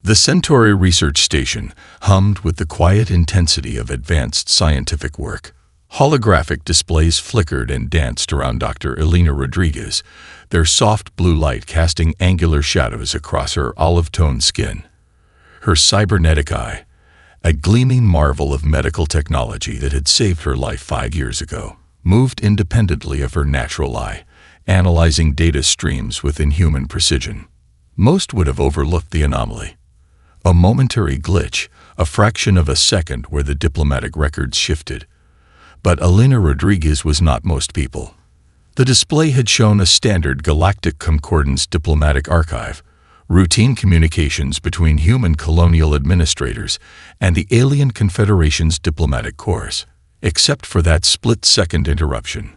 The Centauri research station hummed with the quiet intensity of advanced scientific work. Holographic displays flickered and danced around Dr. Elena Rodriguez, their soft blue light casting angular shadows across her olive-toned skin. Her cybernetic eye, a gleaming marvel of medical technology that had saved her life 5 years ago, moved independently of her natural eye, analyzing data streams with inhuman precision. Most would have overlooked the anomaly. A momentary glitch, a fraction of a second where the diplomatic records shifted. But Elena Rodriguez was not most people. The display had shown a standard Galactic Concordance diplomatic archive, routine communications between human colonial administrators and the alien Confederation's diplomatic corps. Except for that split-second interruption,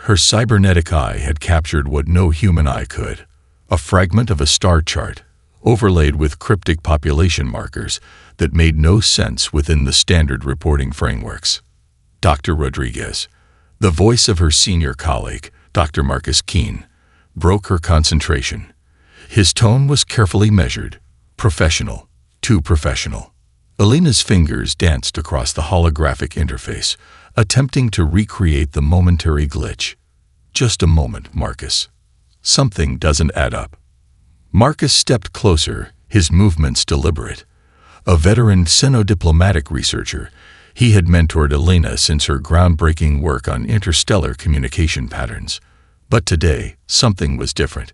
her cybernetic eye had captured what no human eye could, a fragment of a star chart, overlaid with cryptic population markers that made no sense within the standard reporting frameworks. Dr. Rodriguez, the voice of her senior colleague, Dr. Marcus Keene, broke her concentration. His tone was carefully measured, professional, too professional. Elena's fingers danced across the holographic interface, attempting to recreate the momentary glitch. Just a moment, Marcus. Something doesn't add up. Marcus stepped closer, his movements deliberate. A veteran xenodiplomatic researcher, he had mentored Elena since her groundbreaking work on interstellar communication patterns. But today, something was different.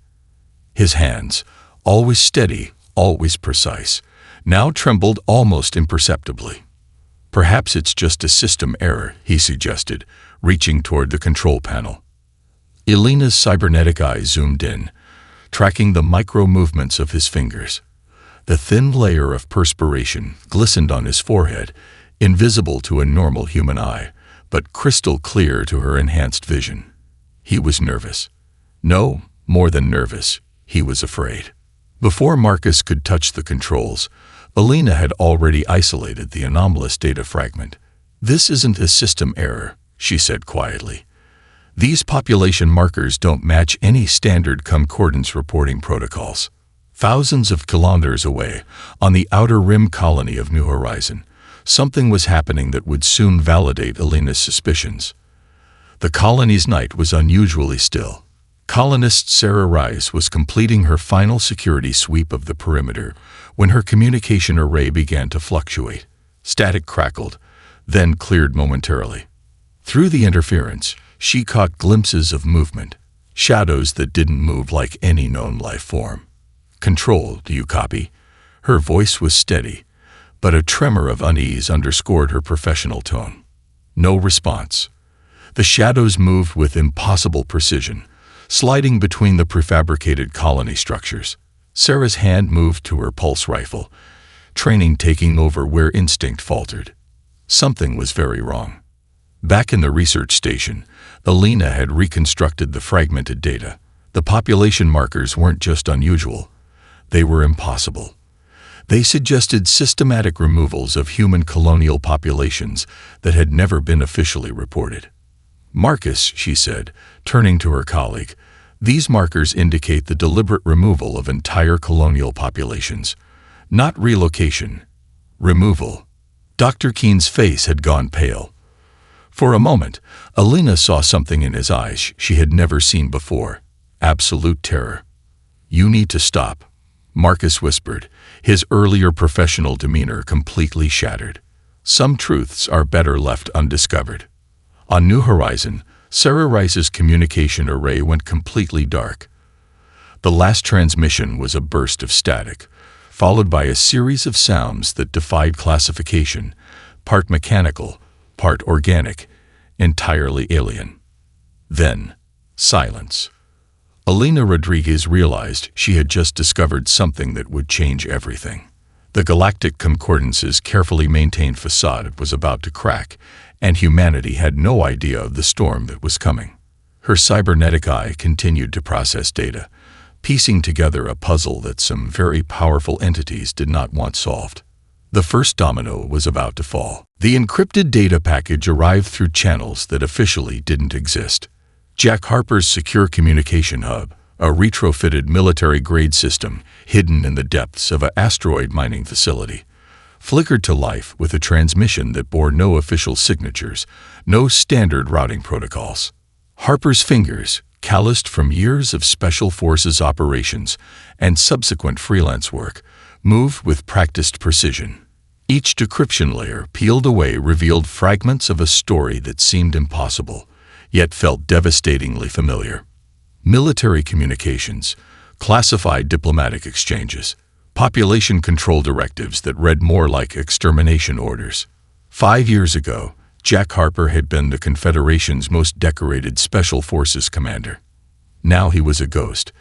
His hands, always steady, always precise, now trembled almost imperceptibly. Perhaps it's just a system error, he suggested, reaching toward the control panel. Elena's cybernetic eye zoomed in, tracking the micro-movements of his fingers. The thin layer of perspiration glistened on his forehead, invisible to a normal human eye, but crystal clear to her enhanced vision. He was nervous. No, more than nervous, he was afraid. Before Marcus could touch the controls, Elena had already isolated the anomalous data fragment. "This isn't a system error," she said quietly. "These population markers don't match any standard concordance reporting protocols." Thousands of kilometers away, on the outer rim colony of New Horizon, something was happening that would soon validate Elena's suspicions. The colony's night was unusually still. Colonist Sarah Rice was completing her final security sweep of the perimeter when her communication array began to fluctuate. Static crackled, then cleared momentarily. Through the interference, she caught glimpses of movement, shadows that didn't move like any known life form. "Control, do you copy?" Her voice was steady, but a tremor of unease underscored her professional tone. No response. The shadows moved with impossible precision, sliding between the prefabricated colony structures. Sarah's hand moved to her pulse rifle, training taking over where instinct faltered. Something was very wrong. Back in the research station, Elena had reconstructed the fragmented data. The population markers weren't just unusual, they were impossible. They suggested systematic removals of human colonial populations that had never been officially reported. "Marcus," she said, turning to her colleague, "these markers indicate the deliberate removal of entire colonial populations. Not relocation. Removal." Dr. Keene's face had gone pale. For a moment, Elena saw something in his eyes she had never seen before. Absolute terror. "You need to stop," Marcus whispered, his earlier professional demeanor completely shattered. "Some truths are better left undiscovered." On New Horizon, Sarah Rice's communication array went completely dark. The last transmission was a burst of static, followed by a series of sounds that defied classification, part mechanical, part organic, entirely alien. Then, silence. Elena Rodriguez realized she had just discovered something that would change everything. The Galactic Concordance's carefully maintained facade was about to crack, and humanity had no idea of the storm that was coming. Her cybernetic eye continued to process data, piecing together a puzzle that some very powerful entities did not want solved. The first domino was about to fall. The encrypted data package arrived through channels that officially didn't exist. Jack Harper's secure communication hub, a retrofitted military-grade system hidden in the depths of an asteroid mining facility, flickered to life with a transmission that bore no official signatures, no standard routing protocols. Harper's fingers, calloused from years of Special Forces operations and subsequent freelance work, moved with practiced precision. Each decryption layer peeled away revealed fragments of a story that seemed impossible, yet felt devastatingly familiar. Military communications, classified diplomatic exchanges, population control directives that read more like extermination orders. 5 years ago, Jack Harper had been the Confederation's most decorated Special Forces commander. Now he was a ghost,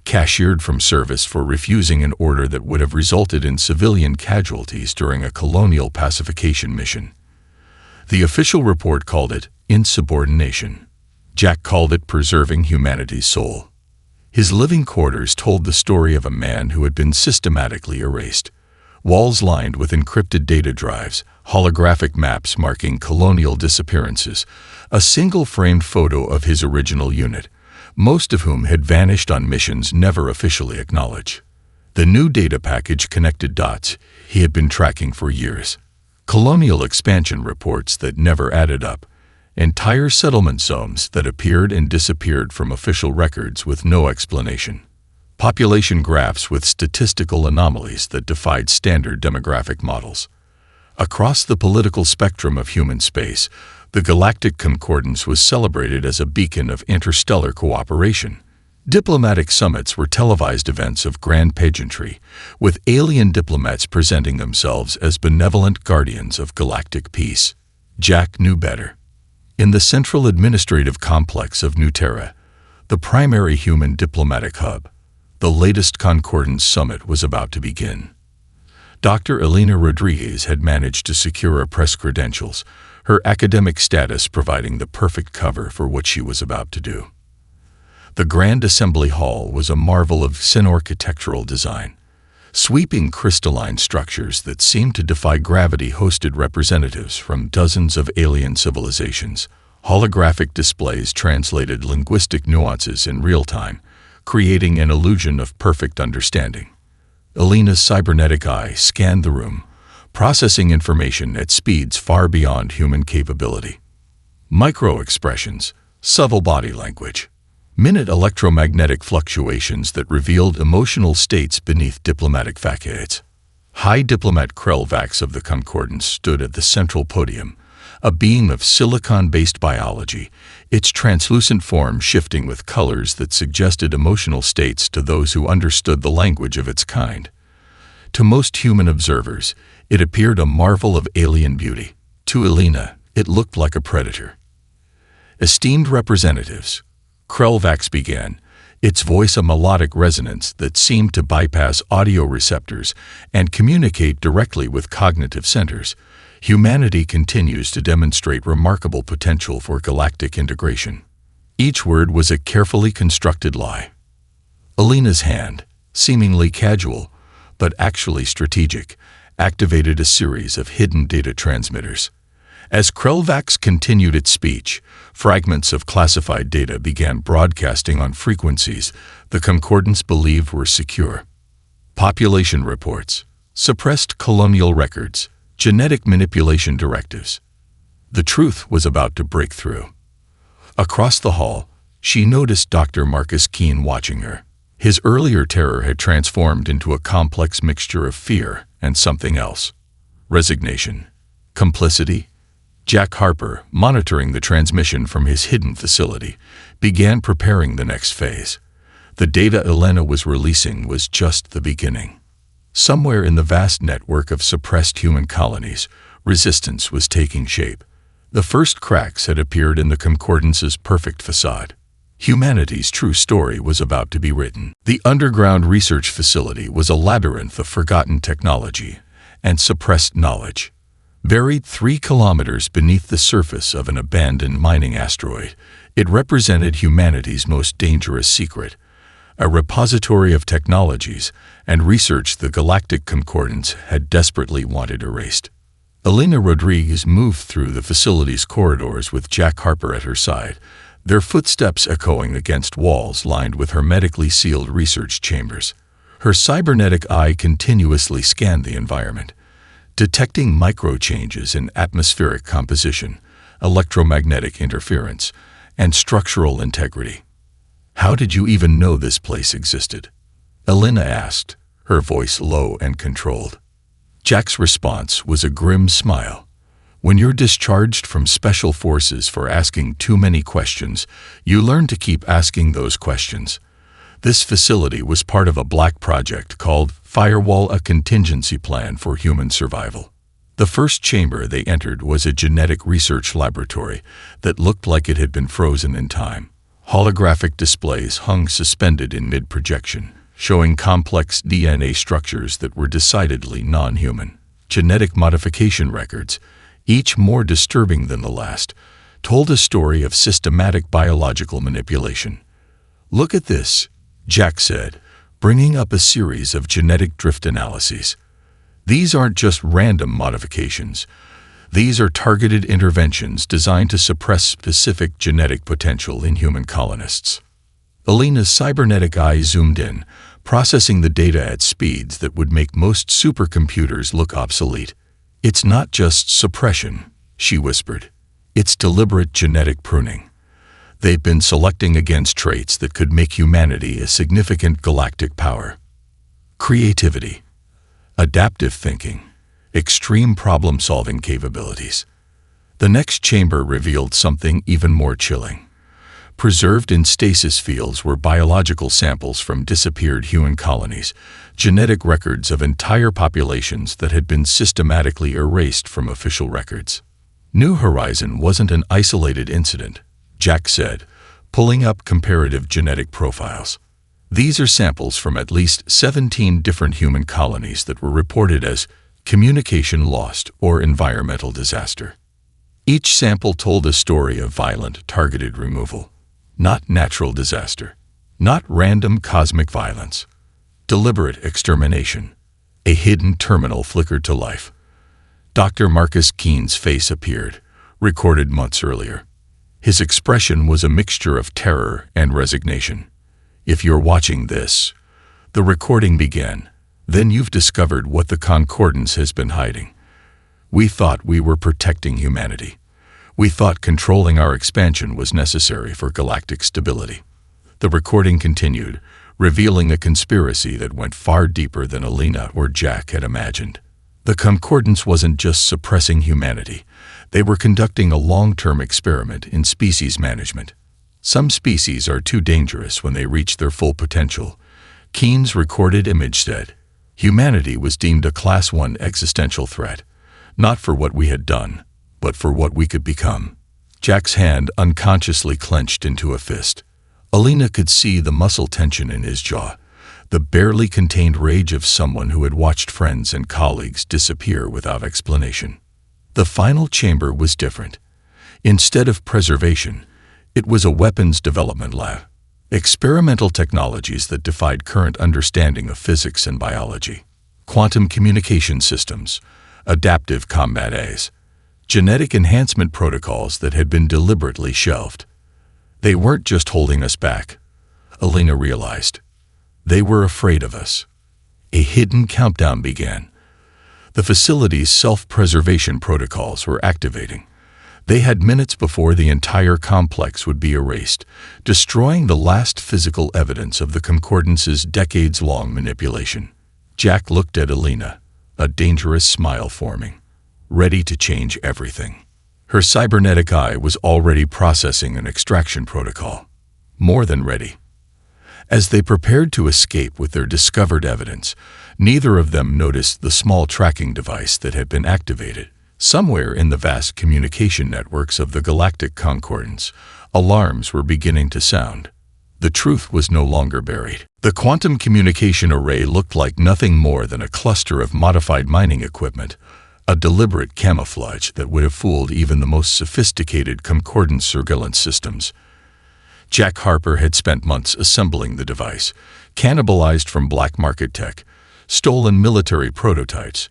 cashiered from service for refusing an order that would have resulted in civilian casualties during a colonial pacification mission. The official report called it insubordination. Jack called it preserving humanity's soul. His living quarters told the story of a man who had been systematically erased. Walls lined with encrypted data drives, holographic maps marking colonial disappearances, a single framed photo of his original unit, most of whom had vanished on missions never officially acknowledged. The new data package connected dots he had been tracking for years. Colonial expansion reports that never added up. Entire settlement zones that appeared and disappeared from official records with no explanation. Population graphs with statistical anomalies that defied standard demographic models. Across the political spectrum of human space, the Galactic Concordance was celebrated as a beacon of interstellar cooperation. Diplomatic summits were televised events of grand pageantry, with alien diplomats presenting themselves as benevolent guardians of galactic peace. Jack knew better. In the central administrative complex of New Terra, the primary human diplomatic hub, the latest Concordance summit was about to begin. Dr. Elena Rodriguez had managed to secure her press credentials, her academic status providing the perfect cover for what she was about to do. The Grand Assembly Hall was a marvel of architectural design. Sweeping crystalline structures that seemed to defy gravity hosted representatives from dozens of alien civilizations. Holographic displays translated linguistic nuances in real time, creating an illusion of perfect understanding. Elena's cybernetic eye scanned the room, processing information at speeds far beyond human capability. Micro-expressions, subtle body language, minute electromagnetic fluctuations that revealed emotional states beneath diplomatic facades. High Diplomat Krelvax of the Concordance stood at the central podium, a being of silicon-based biology, its translucent form shifting with colors that suggested emotional states to those who understood the language of its kind. To most human observers, it appeared a marvel of alien beauty. To Elena, it looked like a predator. Esteemed representatives, Krelvax began, its voice a melodic resonance that seemed to bypass audio receptors and communicate directly with cognitive centers. Humanity continues to demonstrate remarkable potential for galactic integration. Each word was a carefully constructed lie. Elena's hand, seemingly casual, but actually strategic, activated a series of hidden data transmitters. As Krelvax continued its speech, fragments of classified data began broadcasting on frequencies the Concordance believed were secure. Population reports, suppressed colonial records, genetic manipulation directives. The truth was about to break through. Across the hall, she noticed Dr. Marcus Keene watching her. His earlier terror had transformed into a complex mixture of fear and something else. Resignation. Complicity. Jack Harper, monitoring the transmission from his hidden facility, began preparing the next phase. The data Elena was releasing was just the beginning. Somewhere in the vast network of suppressed human colonies, resistance was taking shape. The first cracks had appeared in the Concordance's perfect facade. Humanity's true story was about to be written. The underground research facility was a labyrinth of forgotten technology and suppressed knowledge. Buried 3 kilometers beneath the surface of an abandoned mining asteroid, it represented humanity's most dangerous secret, a repository of technologies and research the Galactic Concordance had desperately wanted erased. Elena Rodriguez moved through the facility's corridors with Jack Harper at her side, their footsteps echoing against walls lined with hermetically sealed research chambers. Her cybernetic eye continuously scanned the environment, detecting micro-changes in atmospheric composition, electromagnetic interference, and structural integrity. "How did you even know this place existed?" Elena asked, her voice low and controlled. Jack's response was a grim smile. "When you're discharged from special forces for asking too many questions, you learn to keep asking those questions. This facility was part of a black project called Firewall, a contingency plan for human survival. The first chamber they entered was a genetic research laboratory that looked like it had been frozen in time. Holographic displays hung suspended in mid-projection, showing complex DNA structures that were decidedly non-human. Genetic modification records, each more disturbing than the last, told a story of systematic biological manipulation. "Look at this," Jack said, bringing up a series of genetic drift analyses. "These aren't just random modifications. These are targeted interventions designed to suppress specific genetic potential in human colonists." Elena's cybernetic eye zoomed in, processing the data at speeds that would make most supercomputers look obsolete. "It's not just suppression," she whispered. "It's deliberate genetic pruning. They've been selecting against traits that could make humanity a significant galactic power. Creativity, adaptive thinking, extreme problem-solving capabilities." The next chamber revealed something even more chilling. Preserved in stasis fields were biological samples from disappeared human colonies, genetic records of entire populations that had been systematically erased from official records. New Horizon wasn't an isolated incident, Jack said, pulling up comparative genetic profiles. "These are samples from at least 17 different human colonies that were reported as communication lost or environmental disaster. Each sample told a story of violent, targeted removal. Not natural disaster. Not random cosmic violence. Deliberate extermination. A hidden terminal flickered to life." Dr. Marcus Keene's face appeared, recorded months earlier. His expression was a mixture of terror and resignation. "If you're watching this," the recording began, "then you've discovered what the Concordance has been hiding. We thought we were protecting humanity. We thought controlling our expansion was necessary for galactic stability." The recording continued, revealing a conspiracy that went far deeper than Elena or Jack had imagined. The Concordance wasn't just suppressing humanity. They were conducting a long-term experiment in species management. "Some species are too dangerous when they reach their full potential," Keene's recorded image said. "Humanity was deemed a Class 1 existential threat, not for what we had done, but for what we could become." Jack's hand unconsciously clenched into a fist. Elena could see the muscle tension in his jaw, the barely contained rage of someone who had watched friends and colleagues disappear without explanation. The final chamber was different. Instead of preservation, it was a weapons development lab. Experimental technologies that defied current understanding of physics and biology. Quantum communication systems, adaptive combat aids, genetic enhancement protocols that had been deliberately shelved. They weren't just holding us back, Elena realized. They were afraid of us. A hidden countdown began. The facility's self-preservation protocols were activating. They had minutes before the entire complex would be erased, destroying the last physical evidence of the Concordance's decades-long manipulation. Jack looked at Elena, a dangerous smile forming, ready to change everything. Her cybernetic eye was already processing an extraction protocol. More than ready. As they prepared to escape with their discovered evidence, neither of them noticed the small tracking device that had been activated. Somewhere in the vast communication networks of the Galactic Concordance, alarms were beginning to sound. The truth was no longer buried. The quantum communication array looked like nothing more than a cluster of modified mining equipment, a deliberate camouflage that would have fooled even the most sophisticated Concordance surveillance systems. Jack Harper had spent months assembling the device, cannibalized from black market tech, stolen military prototypes,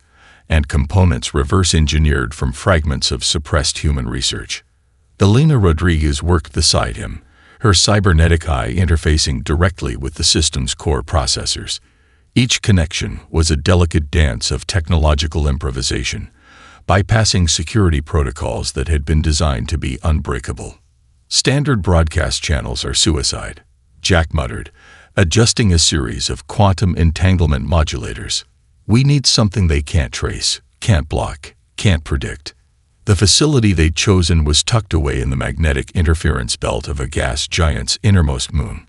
and components reverse-engineered from fragments of suppressed human research. Elena Rodriguez worked beside him, her cybernetic eye interfacing directly with the system's core processors. Each connection was a delicate dance of technological improvisation, bypassing security protocols that had been designed to be unbreakable. "Standard broadcast channels are suicide," Jack muttered, adjusting a series of quantum entanglement modulators. "We need something they can't trace, can't block, can't predict." The facility they'd chosen was tucked away in the magnetic interference belt of a gas giant's innermost moon.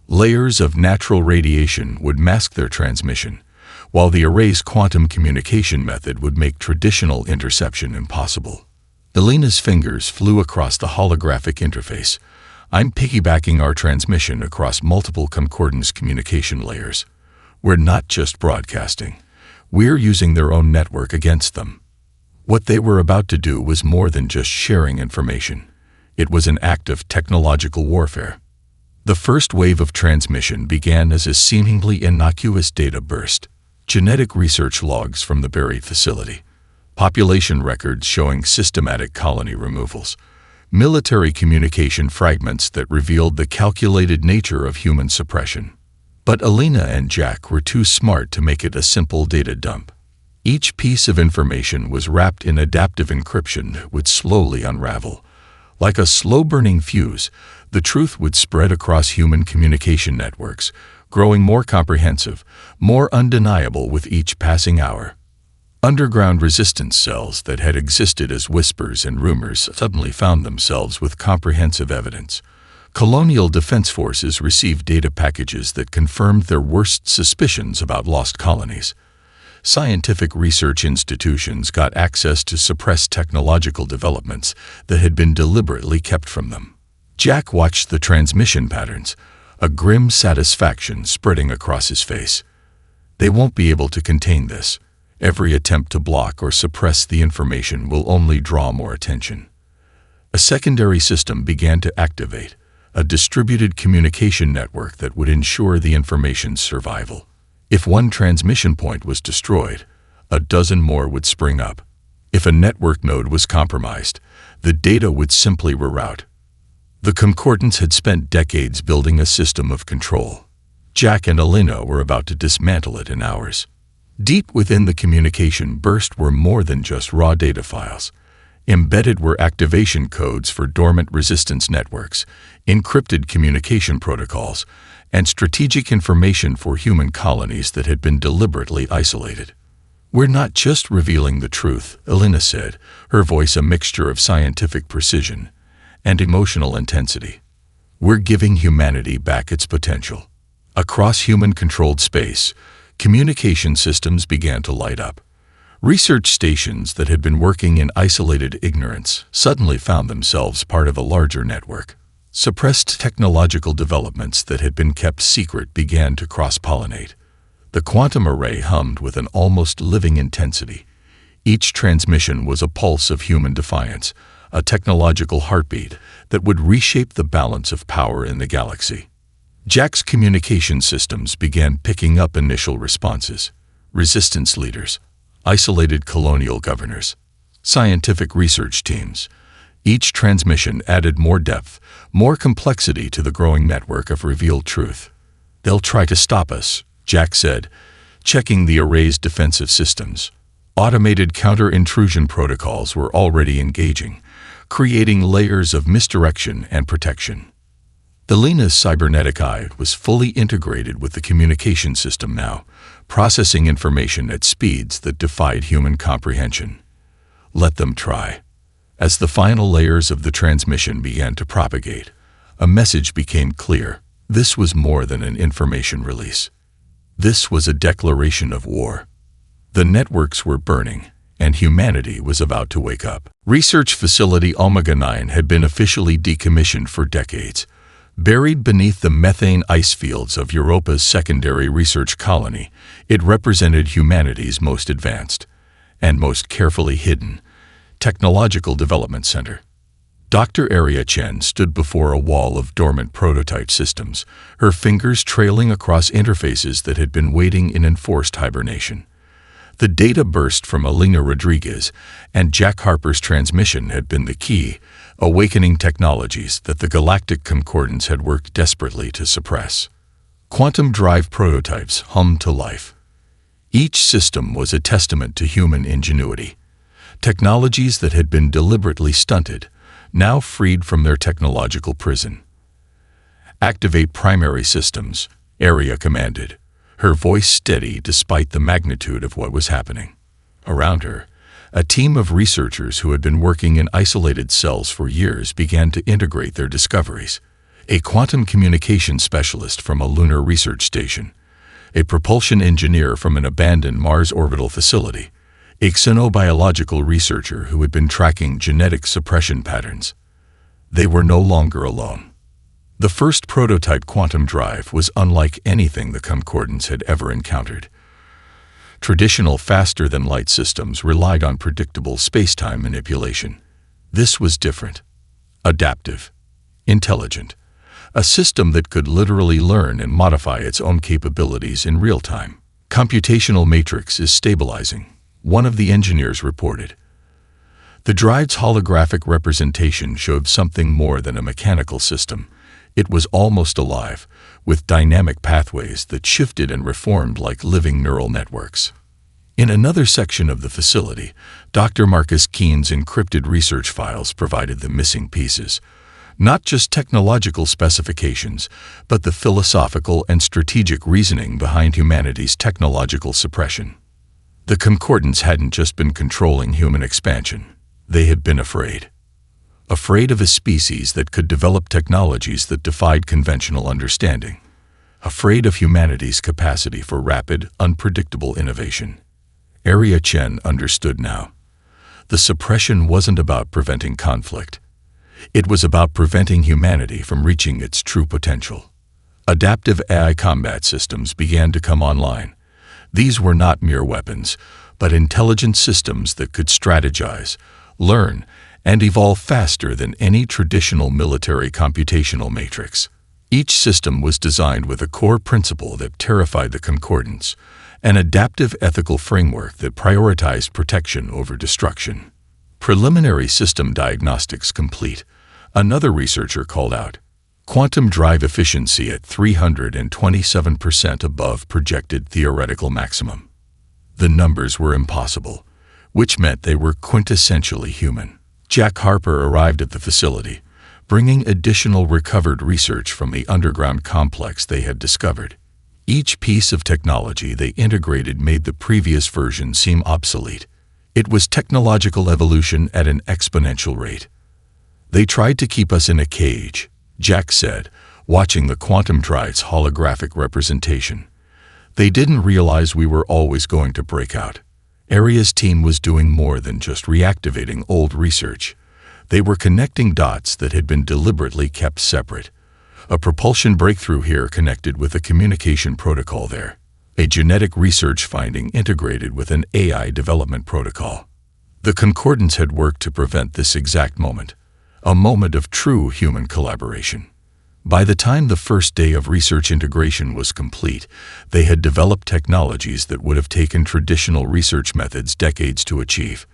Layers of natural radiation would mask their transmission, while the array's quantum communication method would make traditional interception impossible. Elena's fingers flew across the holographic interface. "I'm piggybacking our transmission across multiple concordance communication layers. We're not just broadcasting. We're using their own network against them." What they were about to do was more than just sharing information. It was an act of technological warfare. The first wave of transmission began as a seemingly innocuous data burst. Genetic research logs from the buried facility, population records showing systematic colony removals, military communication fragments that revealed the calculated nature of human suppression. But Elena and Jack were too smart to make it a simple data dump. Each piece of information was wrapped in adaptive encryption that would slowly unravel. Like a slow-burning fuse, the truth would spread across human communication networks, growing more comprehensive, more undeniable with each passing hour. Underground resistance cells that had existed as whispers and rumors suddenly found themselves with comprehensive evidence. Colonial defense forces received data packages that confirmed their worst suspicions about lost colonies. Scientific research institutions got access to suppressed technological developments that had been deliberately kept from them. Jack watched the transmission patterns, a grim satisfaction spreading across his face. They won't be able to contain this. Every attempt to block or suppress the information will only draw more attention. A secondary system began to activate, a distributed communication network that would ensure the information's survival. If one transmission point was destroyed, a dozen more would spring up. If a network node was compromised, the data would simply reroute. The Concordance had spent decades building a system of control. Jack and Elena were about to dismantle it in hours. Deep within the communication burst were more than just raw data files. Embedded were activation codes for dormant resistance networks, encrypted communication protocols, and strategic information for human colonies that had been deliberately isolated. "We're not just revealing the truth," Elena said, her voice a mixture of scientific precision and emotional intensity. "We're giving humanity back its potential." Across human-controlled space, communication systems began to light up. Research stations that had been working in isolated ignorance suddenly found themselves part of a larger network. Suppressed technological developments that had been kept secret began to cross-pollinate. The quantum array hummed with an almost living intensity. Each transmission was a pulse of human defiance, a technological heartbeat that would reshape the balance of power in the galaxy. Jack's communication systems began picking up initial responses. Resistance leaders, isolated colonial governors, scientific research teams. Each transmission added more depth, more complexity to the growing network of revealed truth. "They'll try to stop us," Jack said, checking the array's defensive systems. Automated counter-intrusion protocols were already engaging, creating layers of misdirection and protection. Elena's cybernetic eye was fully integrated with the communication system now, processing information at speeds that defied human comprehension. Let them try. As the final layers of the transmission began to propagate, a message became clear. This was more than an information release. This was a declaration of war. The networks were burning, and humanity was about to wake up. Research facility Omega 9 had been officially decommissioned for decades. Buried beneath the methane ice fields of Europa's secondary research colony, it represented humanity's most advanced and most carefully hidden technological development center. Dr. Aria Chen stood before a wall of dormant prototype systems, her fingers trailing across interfaces that had been waiting in enforced hibernation. The data burst from Elena Rodriguez, and Jack Harper's transmission had been the key, awakening technologies that the Galactic Concordance had worked desperately to suppress. Quantum drive prototypes hummed to life. Each system was a testament to human ingenuity. Technologies that had been deliberately stunted, now freed from their technological prison. "Activate primary systems," Area commanded, her voice steady despite the magnitude of what was happening. Around her, a team of researchers who had been working in isolated cells for years began to integrate their discoveries. A quantum communication specialist from a lunar research station, a propulsion engineer from an abandoned Mars orbital facility, a xenobiological researcher who had been tracking genetic suppression patterns. They were no longer alone. The first prototype quantum drive was unlike anything the Concordance had ever encountered. Traditional faster-than-light systems relied on predictable space-time manipulation. This was different. Adaptive. Intelligent. A system that could literally learn and modify its own capabilities in real time. "Computational matrix is stabilizing," one of the engineers reported. The drive's holographic representation showed something more than a mechanical system. It was almost alive, with dynamic pathways that shifted and reformed like living neural networks. In another section of the facility, Dr. Marcus Keene's encrypted research files provided the missing pieces. Not just technological specifications, but the philosophical and strategic reasoning behind humanity's technological suppression. The Concordance hadn't just been controlling human expansion. They had been afraid. Afraid of a species that could develop technologies that defied conventional understanding. Afraid of humanity's capacity for rapid, unpredictable innovation. Area Chen understood now. The suppression wasn't about preventing conflict. It was about preventing humanity from reaching its true potential. Adaptive AI combat systems began to come online. These were not mere weapons, but intelligent systems that could strategize, learn, and evolve faster than any traditional military computational matrix. Each system was designed with a core principle that terrified the Concordance, an adaptive ethical framework that prioritized protection over destruction. Preliminary system diagnostics complete, another researcher called out. Quantum drive efficiency at 327% above projected theoretical maximum. The numbers were impossible, which meant they were quintessentially human. Jack Harper arrived at the facility, bringing additional recovered research from the underground complex they had discovered. Each piece of technology they integrated made the previous version seem obsolete. It was technological evolution at an exponential rate. "They tried to keep us in a cage," Jack said, watching the quantum drive's holographic representation. "They didn't realize we were always going to break out." Area's team was doing more than just reactivating old research. They were connecting dots that had been deliberately kept separate. A propulsion breakthrough here connected with a communication protocol there. A genetic research finding integrated with an AI development protocol. The Concordance had worked to prevent this exact moment, a moment of true human collaboration. By the time the first day of research integration was complete, they had developed technologies that would have taken traditional research methods decades to achieve.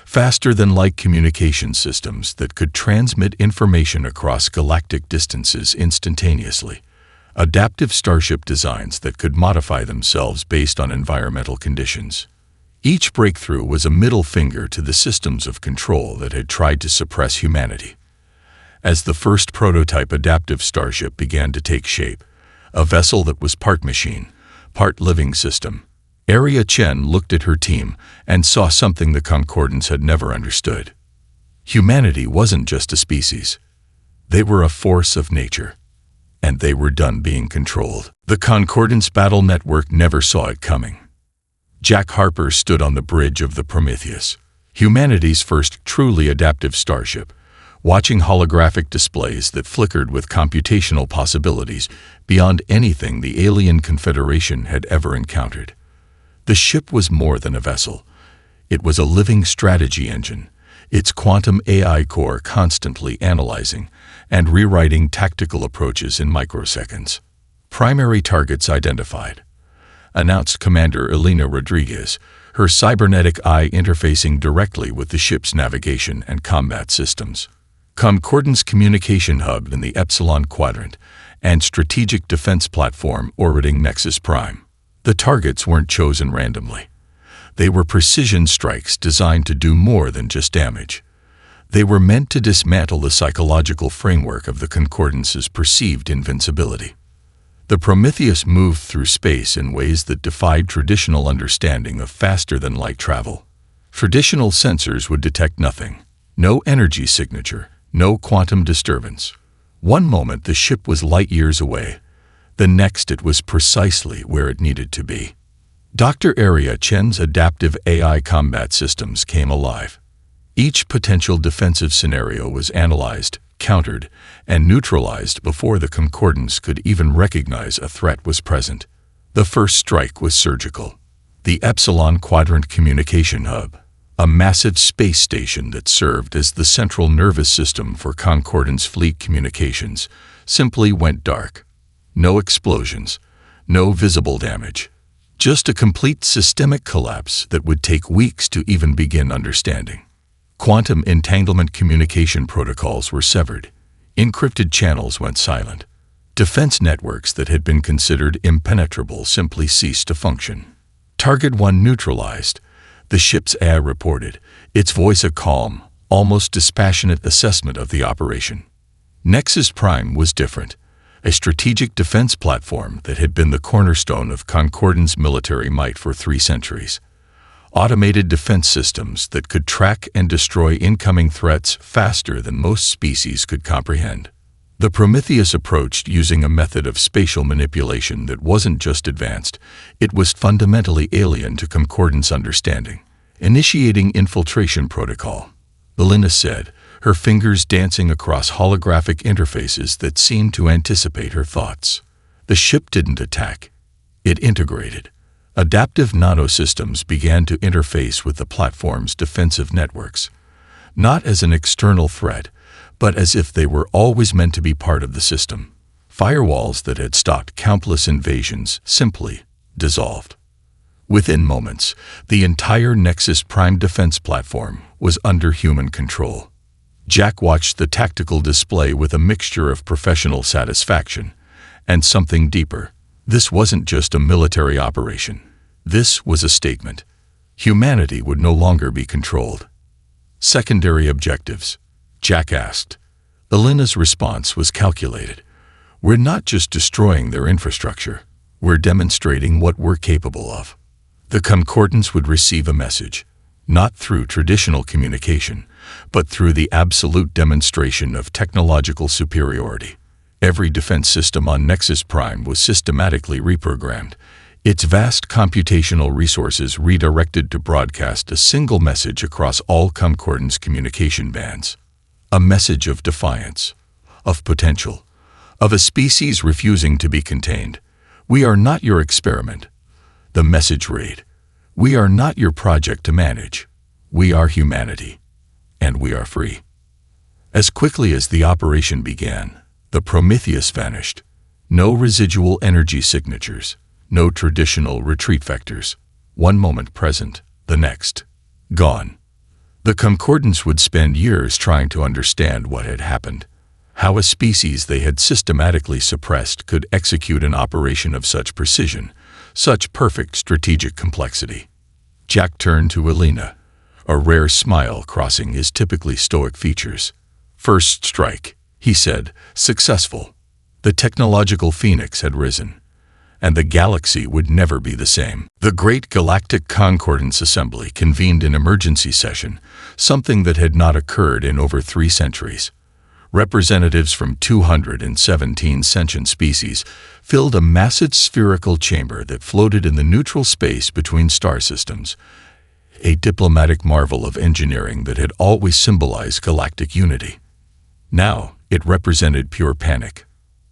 Faster-than-light communication systems that could transmit information across galactic distances instantaneously. Adaptive starship designs that could modify themselves based on environmental conditions. Each breakthrough was a middle finger to the systems of control that had tried to suppress humanity. As the first prototype adaptive starship began to take shape, a vessel that was part machine, part living system, Area Chen looked at her team and saw something the Concordance had never understood. Humanity wasn't just a species. They were a force of nature. And they were done being controlled. The Concordance battle network never saw it coming. Jack Harper stood on the bridge of the Prometheus, humanity's first truly adaptive starship, watching holographic displays that flickered with computational possibilities beyond anything the alien Confederation had ever encountered. The ship was more than a vessel. It was a living strategy engine, its quantum AI core constantly analyzing and rewriting tactical approaches in microseconds. Primary targets identified, announced Commander Elena Rodriguez, her cybernetic eye interfacing directly with the ship's navigation and combat systems. Concordance Communication Hub in the Epsilon Quadrant, and Strategic Defense Platform orbiting Nexus Prime. The targets weren't chosen randomly. They were precision strikes designed to do more than just damage. They were meant to dismantle the psychological framework of the Concordance's perceived invincibility. The Prometheus moved through space in ways that defied traditional understanding of faster-than-light travel. Traditional sensors would detect nothing. No energy signature, no quantum disturbance. One moment the ship was light years away. The next it was precisely where it needed to be. Dr. Aria Chen's adaptive AI combat systems came alive. Each potential defensive scenario was analyzed, countered, and neutralized before the Concordance could even recognize a threat was present. The first strike was surgical. The Epsilon Quadrant Communication Hub, a massive space station that served as the central nervous system for Concordance fleet communications, simply went dark. No explosions, no visible damage. Just a complete systemic collapse that would take weeks to even begin understanding. Quantum entanglement communication protocols were severed. Encrypted channels went silent. Defense networks that had been considered impenetrable simply ceased to function. Target 1 neutralized, the ship's AI reported, its voice a calm, almost dispassionate assessment of the operation. Nexus Prime was different, a strategic defense platform that had been the cornerstone of Concordance military might for 3 centuries. Automated defense systems that could track and destroy incoming threats faster than most species could comprehend. The Prometheus approached using a method of spatial manipulation that wasn't just advanced, it was fundamentally alien to Concordance understanding. Initiating infiltration protocol, Elena said, her fingers dancing across holographic interfaces that seemed to anticipate her thoughts. The ship didn't attack. It integrated. Adaptive nanosystems began to interface with the platform's defensive networks, not as an external threat, but as if they were always meant to be part of the system. Firewalls that had stopped countless invasions simply dissolved. Within moments, the entire Nexus Prime defense platform was under human control. Jack watched the tactical display with a mixture of professional satisfaction and something deeper. This wasn't just a military operation. This was a statement. Humanity would no longer be controlled. Secondary objectives, Jack asked. Elena's response was calculated. We're not just destroying their infrastructure. We're demonstrating what we're capable of. The Concordance would receive a message, not through traditional communication, but through the absolute demonstration of technological superiority. Every defense system on Nexus Prime was systematically reprogrammed, its vast computational resources redirected to broadcast a single message across all Concordance communication bands. A message of defiance, of potential, of a species refusing to be contained. We are not your experiment. The message read, we are not your project to manage. We are humanity, and we are free. As quickly as the operation began, the Prometheus vanished. No residual energy signatures, no traditional retreat vectors. One moment present, the next gone. The Concordance would spend years trying to understand what had happened, how a species they had systematically suppressed could execute an operation of such precision, such perfect strategic complexity. Jack turned to Elena, a rare smile crossing his typically stoic features. First strike, he said, successful. The technological phoenix had risen, and the galaxy would never be the same. The Great Galactic Concordance Assembly convened an emergency session, something that had not occurred in over 3 centuries. Representatives from 217 sentient species filled a massive spherical chamber that floated in the neutral space between star systems, a diplomatic marvel of engineering that had always symbolized galactic unity. Now, it represented pure panic.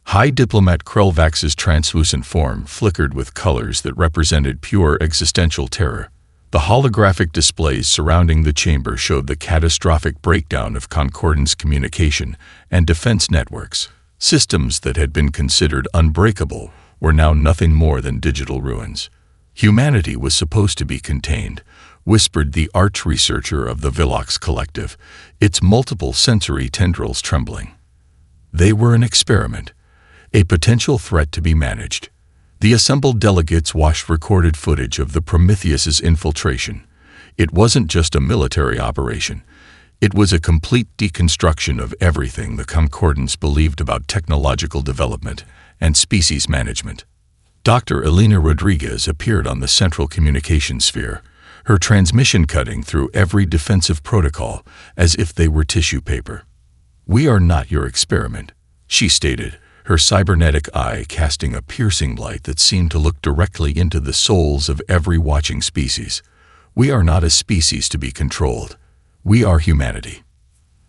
High Diplomat Krelvax's translucent form flickered with colors that represented pure existential terror. The holographic displays surrounding the chamber showed the catastrophic breakdown of Concordance communication and defense networks. Systems that had been considered unbreakable were now nothing more than digital ruins. Humanity was supposed to be contained, whispered the arch researcher of the Velox Collective, its multiple sensory tendrils trembling. They were an experiment, a potential threat to be managed. The assembled delegates watched recorded footage of the Prometheus's infiltration. It wasn't just a military operation. It was a complete deconstruction of everything the Concordance believed about technological development and species management. Dr. Elena Rodriguez appeared on the central communication sphere, her transmission cutting through every defensive protocol as if they were tissue paper. "We are not your experiment," she stated, her cybernetic eye casting a piercing light that seemed to look directly into the souls of every watching species. "We are not a species to be controlled. We are humanity."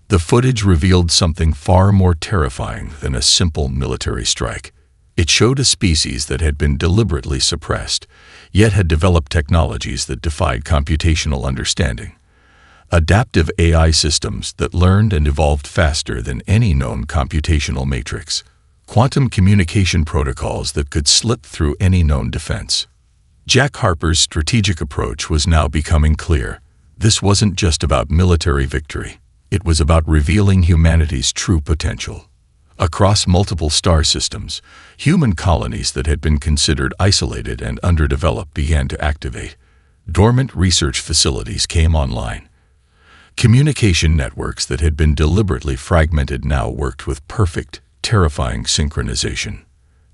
The footage revealed something far more terrifying than a simple military strike. It showed a species that had been deliberately suppressed, yet had developed technologies that defied computational understanding. Adaptive AI systems that learned and evolved faster than any known computational matrix. Quantum communication protocols that could slip through any known defense. Jack Harper's strategic approach was now becoming clear. This wasn't just about military victory. It was about revealing humanity's true potential. Across multiple star systems, human colonies that had been considered isolated and underdeveloped began to activate. Dormant research facilities came online. Communication networks that had been deliberately fragmented now worked with perfect, terrifying synchronization.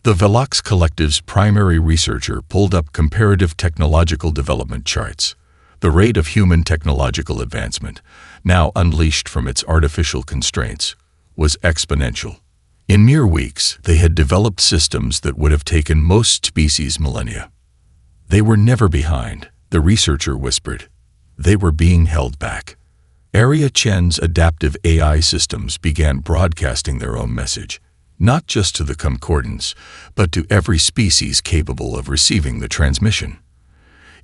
The Velox Collective's primary researcher pulled up comparative technological development charts. The rate of human technological advancement, now unleashed from its artificial constraints, was exponential. In mere weeks, they had developed systems that would have taken most species millennia. They were never behind, the researcher whispered. They were being held back. Area Chen's adaptive AI systems began broadcasting their own message, not just to the Concordance, but to every species capable of receiving the transmission.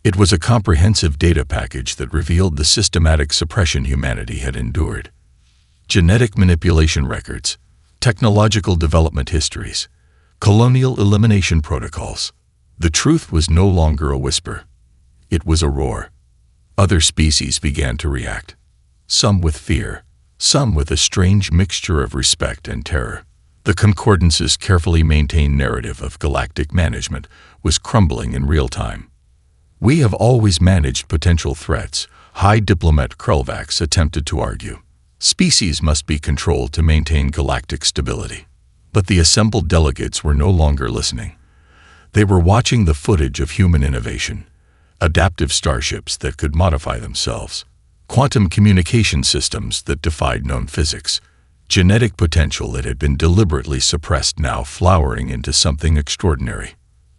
It was a comprehensive data package that revealed the systematic suppression humanity had endured. Genetic manipulation records, technological development histories, colonial elimination protocols. The truth was no longer a whisper. It was a roar. Other species began to react, some with fear, some with a strange mixture of respect and terror. The Concordance's carefully maintained narrative of galactic management was crumbling in real time. "We have always managed potential threats," High Diplomat Krulvax attempted to argue. "Species must be controlled to maintain galactic stability." But the assembled delegates were no longer listening. They were watching the footage of human innovation, adaptive starships that could modify themselves, quantum communication systems that defied known physics, genetic potential that had been deliberately suppressed now flowering into something extraordinary.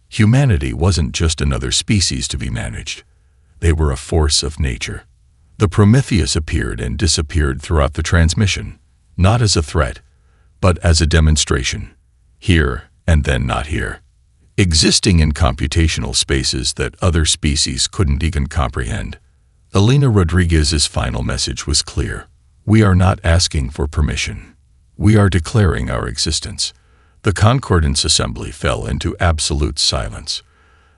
Humanity wasn't just another species to be managed. They were a force of nature. The Prometheus appeared and disappeared throughout the transmission, not as a threat, but as a demonstration. Here and then not here. Existing in computational spaces that other species couldn't even comprehend. Elena Rodriguez's final message was clear. "We are not asking for permission. We are declaring our existence." The Concordance Assembly fell into absolute silence.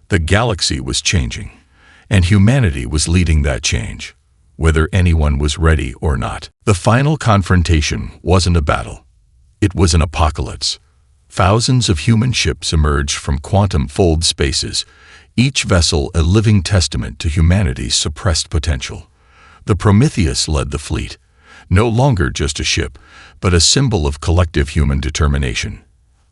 The galaxy was changing, and humanity was leading that change, whether anyone was ready or not. The final confrontation wasn't a battle. It was an apocalypse. Thousands of human ships emerged from quantum-fold spaces, each vessel a living testament to humanity's suppressed potential. The Prometheus led the fleet, no longer just a ship, but a symbol of collective human determination.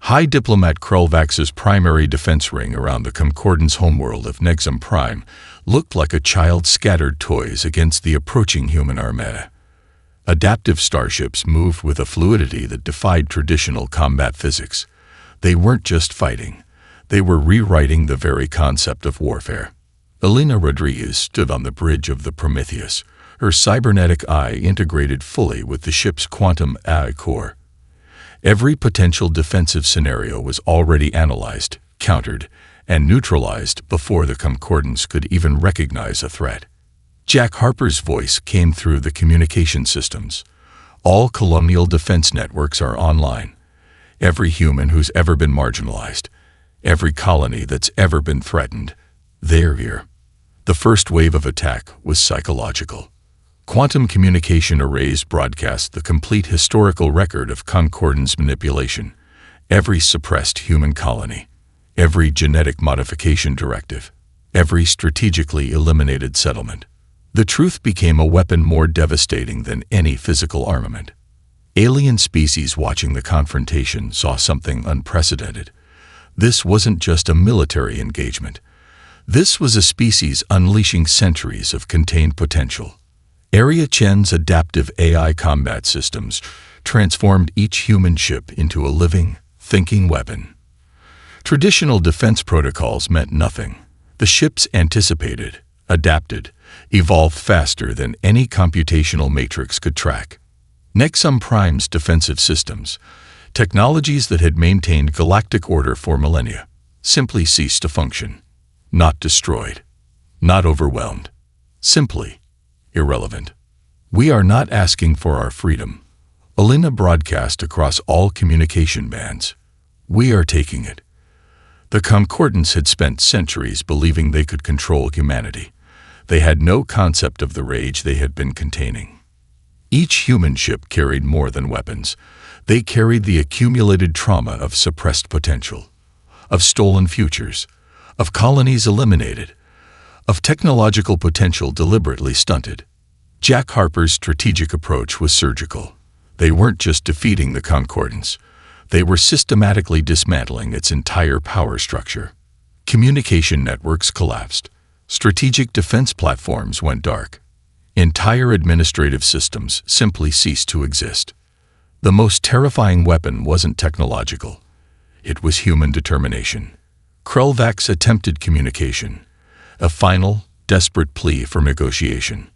High Diplomat Krulvax's primary defense ring around the Concordance homeworld of Nexum Prime looked like a child's scattered toys against the approaching human armada. Adaptive starships moved with a fluidity that defied traditional combat physics. They weren't just fighting. They were rewriting the very concept of warfare. Elena Rodriguez stood on the bridge of the Prometheus, her cybernetic eye integrated fully with the ship's quantum AI core. Every potential defensive scenario was already analyzed, countered, and neutralized before the Concordance could even recognize a threat. Jack Harper's voice came through the communication systems. "All colonial defense networks are online. Every human who's ever been marginalized, every colony that's ever been threatened, They're here. The first wave of attack was psychological. Quantum communication arrays broadcast the complete historical record of concordance manipulation, every suppressed human colony, every genetic modification directive, every strategically eliminated settlement. The truth became a weapon more devastating than any physical armament. Alien species watching the confrontation saw something unprecedented. This wasn't just a military engagement. This was a species unleashing centuries of contained potential. Area Chen's adaptive AI combat systems transformed each human ship into a living, thinking weapon. Traditional defense protocols meant nothing. The ships anticipated, adapted, evolved faster than any computational matrix could track. Nexum Prime's defensive systems, technologies that had maintained galactic order for millennia, simply ceased to function. Not destroyed, not overwhelmed, simply irrelevant. We are not asking for our freedom. Alina broadcast across all communication bands. We are taking it. The Concordants had spent centuries believing they could control humanity. They had no concept of the rage they had been containing. Each human ship carried more than weapons. They carried the accumulated trauma of suppressed potential, of stolen futures, of colonies eliminated, of technological potential deliberately stunted. Jack Harper's strategic approach was surgical. They weren't just defeating the Concordance. They were systematically dismantling its entire power structure. Communication networks collapsed. Strategic defense platforms went dark. Entire administrative systems simply ceased to exist. The most terrifying weapon wasn't technological. It was human determination. Krulvak's attempted communication, a final, desperate plea for negotiation.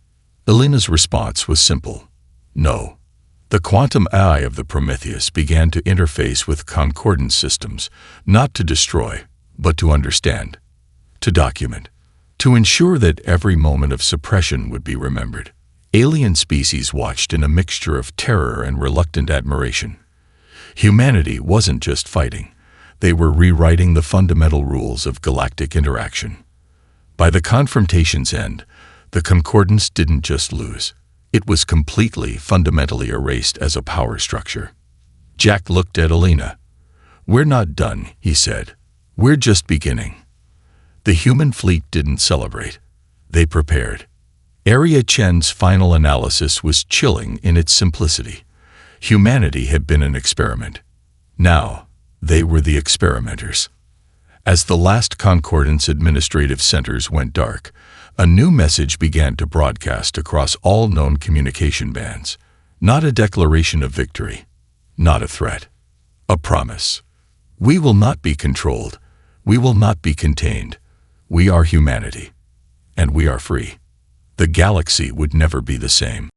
Alina's response was simple. No. The quantum eye of the Prometheus began to interface with concordance systems, not to destroy, but to understand, to document, to ensure that every moment of suppression would be remembered. Alien species watched in a mixture of terror and reluctant admiration. Humanity wasn't just fighting. They were rewriting the fundamental rules of galactic interaction. By the confrontation's end, the Concordance didn't just lose. It was completely, fundamentally erased as a power structure. Jack looked at Alina. "We're not done," he said. "We're just beginning." The human fleet didn't celebrate. They prepared. Area Chen's final analysis was chilling in its simplicity. Humanity had been an experiment. Now, they were the experimenters. As the last Concordance administrative centers went dark, a new message began to broadcast across all known communication bands. Not a declaration of victory, not a threat, a promise. We will not be controlled. We will not be contained. We are humanity, and we are free. The galaxy would never be the same.